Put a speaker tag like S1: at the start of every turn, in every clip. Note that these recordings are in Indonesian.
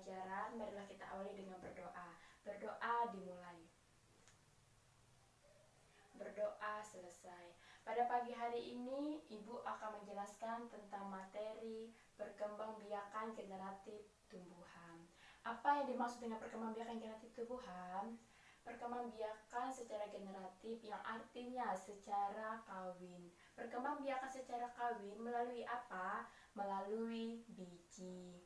S1: pembelajaran, marilah kita awali dengan berdoa. Berdoa dimulai. Berdoa selesai. Pada pagi hari ini, Ibu akan menjelaskan tentang materi perkembangbiakan generatif tumbuhan. Apa yang dimaksud dengan perkembangbiakan generatif tumbuhan? Perkembangbiakan secara generatif yang artinya secara kawin. Perkembangbiakan secara kawin melalui apa? Melalui biji.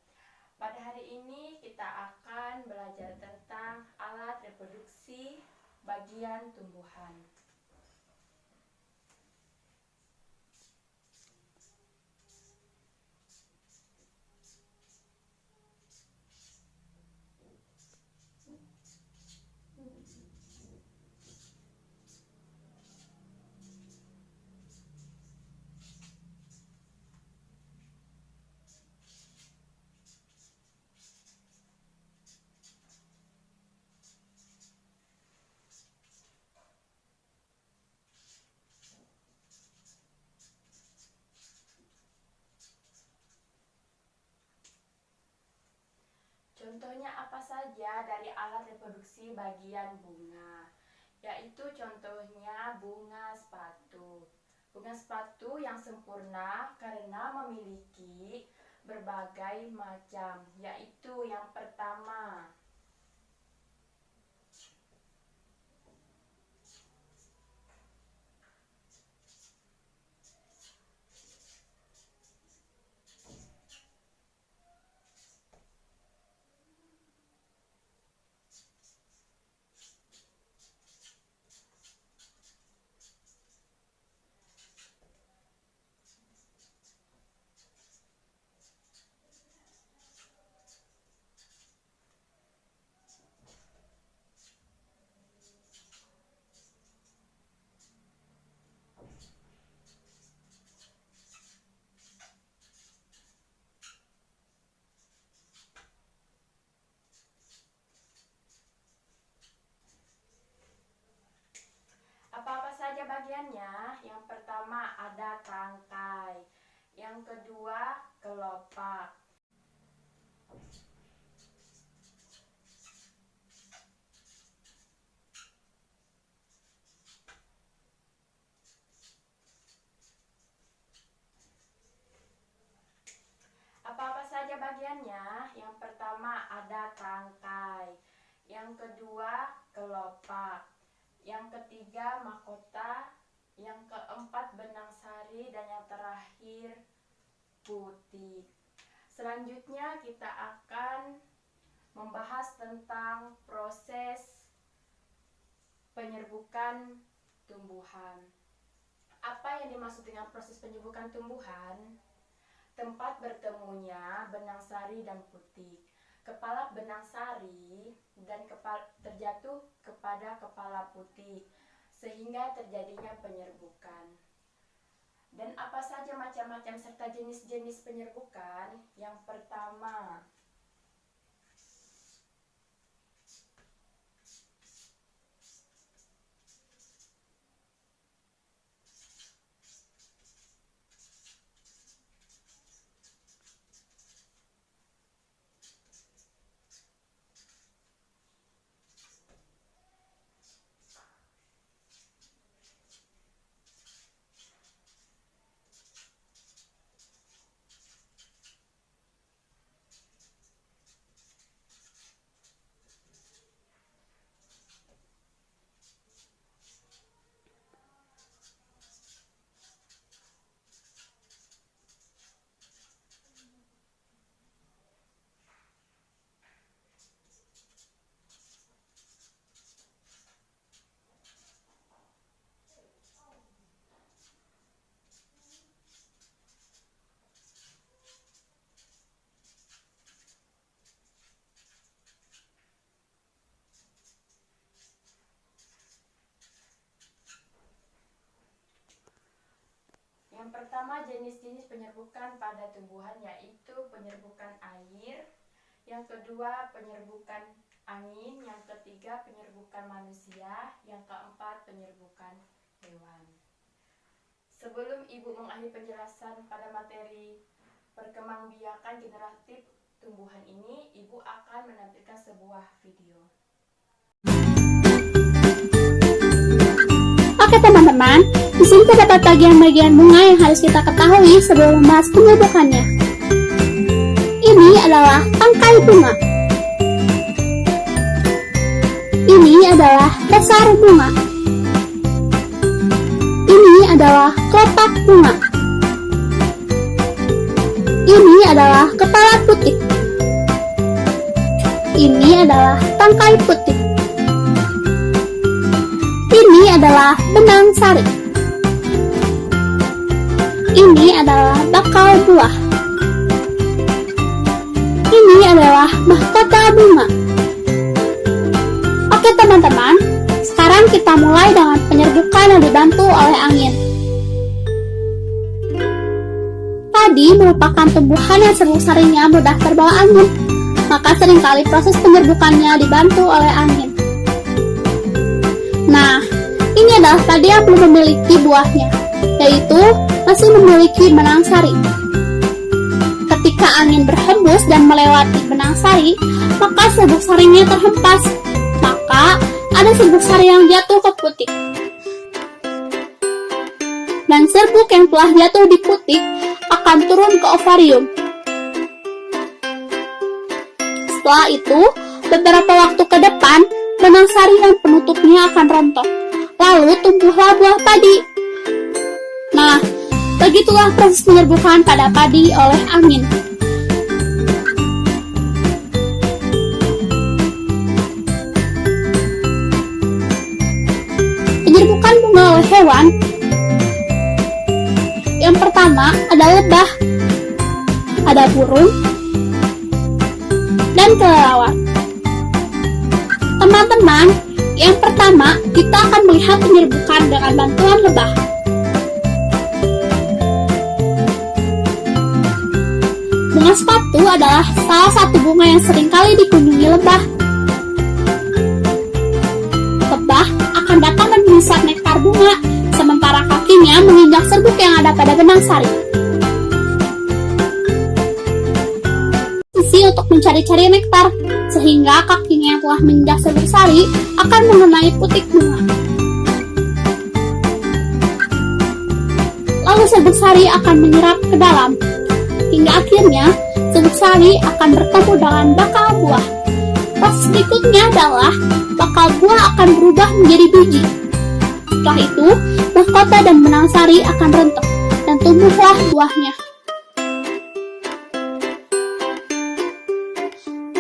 S1: Pada hari ini kita akan belajar tentang alat reproduksi bagian tumbuhan. Contohnya apa saja dari alat reproduksi bagian bunga? Yaitu contohnya bunga sepatu. Bunga sepatu yang sempurna karena memiliki berbagai macam, yaitu yang pertama, apa-apa saja bagiannya? Yang pertama ada tangkai, yang kedua kelopak, apa-apa saja bagiannya? Yang pertama ada tangkai, yang kedua kelopak, yang ketiga mahkota, yang keempat benang sari, dan yang terakhir putih. Selanjutnya kita akan membahas tentang proses penyerbukan tumbuhan. Apa yang dimaksud dengan proses penyerbukan tumbuhan? Tempat bertemunya benang sari dan putih. Kepala benang sari dan terjatuh kepada kepala putih sehingga terjadinya penyerbukan. Dan apa saja macam-macam serta jenis-jenis penyerbukan? Yang pertama, yang pertama jenis-jenis penyerbukan pada tumbuhan yaitu penyerbukan air, yang kedua penyerbukan angin, yang ketiga penyerbukan manusia, yang keempat penyerbukan hewan. Sebelum Ibu mengakhiri penjelasan pada materi perkembangbiakan generatif tumbuhan ini, Ibu akan menampilkan sebuah video.
S2: Oke teman-teman, di sini terdapat bagian-bagian bunga yang harus kita ketahui sebelum membahas penyebutannya. Ini adalah tangkai bunga. Ini adalah dasar bunga. Ini adalah kelopak bunga. Ini adalah kepala putik. Ini adalah tangkai putik. Ini adalah benang sari. Ini adalah bakal buah. Ini adalah mahkota bunga. Oke teman-teman, sekarang kita mulai dengan penyerbukan yang dibantu oleh angin. Padi merupakan tumbuhan yang serbuk sarinya mudah terbawa angin, maka seringkali proses penyerbukannya dibantu oleh angin. Nah, ini adalah padi yang belum memiliki buahnya, yaitu masih memiliki benang sari. Ketika angin berhembus dan melewati benang sari, maka serbuk sarinya terhempas. Maka ada serbuk sari yang jatuh ke putik. Dan serbuk yang telah jatuh di putik akan turun ke ovarium. Setelah itu, beberapa waktu ke depan, benang sari dan penutupnya akan rontok. Lalu tumbuhlah buah padi. Nah, begitulah proses penyerbukan pada padi oleh angin. Penyerbukan bunga oleh hewan. Yang pertama ada lebah, ada burung, dan kelelawar. Teman-teman, yang pertama kita akan melihat penyerbukan dengan bantuan lebah. Bunga sepatu adalah salah satu bunga yang seringkali dikunjungi lebah. Lebah akan datang dan menghisap nektar bunga, sementara kakinya menginjak serbuk yang ada pada benang sari. Sisi untuk mencari-cari nektar, sehingga kakinya yang telah menginjak serbuk sari akan mengenai putik bunga. Lalu serbuk sari akan menyerap ke dalam, hingga akhirnya serbuk sari akan bertemu dengan bakal buah. Proses berikutnya adalah bakal buah akan berubah menjadi biji. Setelah itu, mahkota dan benang sari akan rentok dan tumbuhlah buahnya.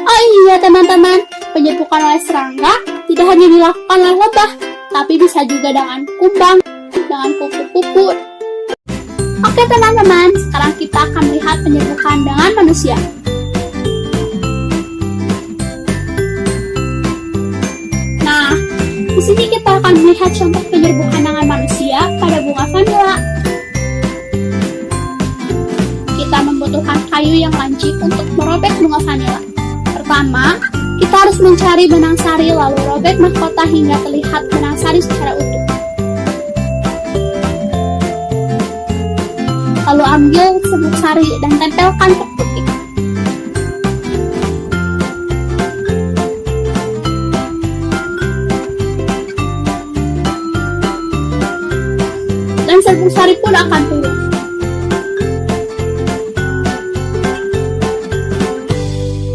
S2: Oh iya teman-teman, penyerbukan oleh serangga tidak hanya dilakukan oleh lebah, tapi bisa juga dengan kumbang, dengan kupu-kupu. Oke teman-teman, sekarang kita akan melihat penyerbukan dengan manusia. Nah, di sini kita akan melihat contoh penyerbukan dengan manusia pada bunga vanila. Kita membutuhkan kayu yang lancip untuk merobek bunga vanila. Pertama, kita harus mencari benang sari lalu robek mahkota hingga terlihat benang sari secara utuh. Lalu ambil serbuk sari dan tempelkan ke putik. Dan serbuk sari pun akan turun.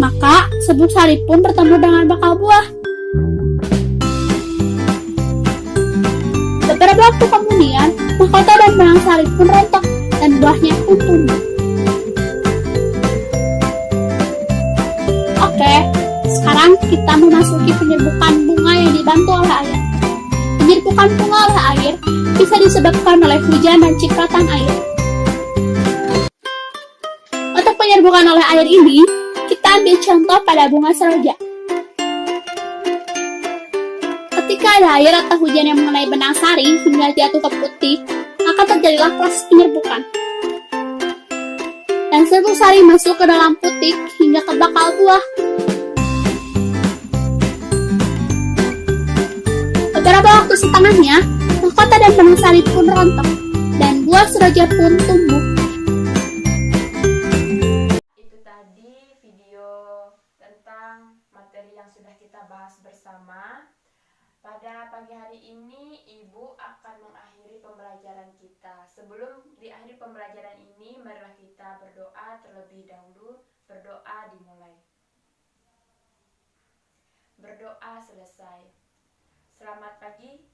S2: Maka serbuk sari pun bertemu dengan bakal buah. Beberapa waktu kemudian, mahkota dan benang sari pun rontok dan buahnya pun tumbuh. Oke, sekarang kita memasuki penyerbukan bunga yang dibantu oleh air. Penyerbukan bunga oleh air bisa disebabkan oleh hujan dan cipratan air. Untuk penyerbukan oleh air ini, kita ambil contoh pada bunga seroja. Ketika ada air atau hujan yang mengenai benang sari hingga jatuh ke putik, maka terjadilah proses penyerbukan. Dan serbuk sari masuk ke dalam putik hingga ke bakal buah. Beberapa waktu setelahnya, mahkota dan benang sari pun rontok, dan buah seroja pun tumbuh.
S1: Itu tadi video sudah kita bahas bersama. Pada pagi hari ini, Ibu akan mengakhiri pembelajaran kita. Sebelum diakhiri pembelajaran ini, marilah kita berdoa terlebih dahulu. Berdoa dimulai. Berdoa selesai. Selamat pagi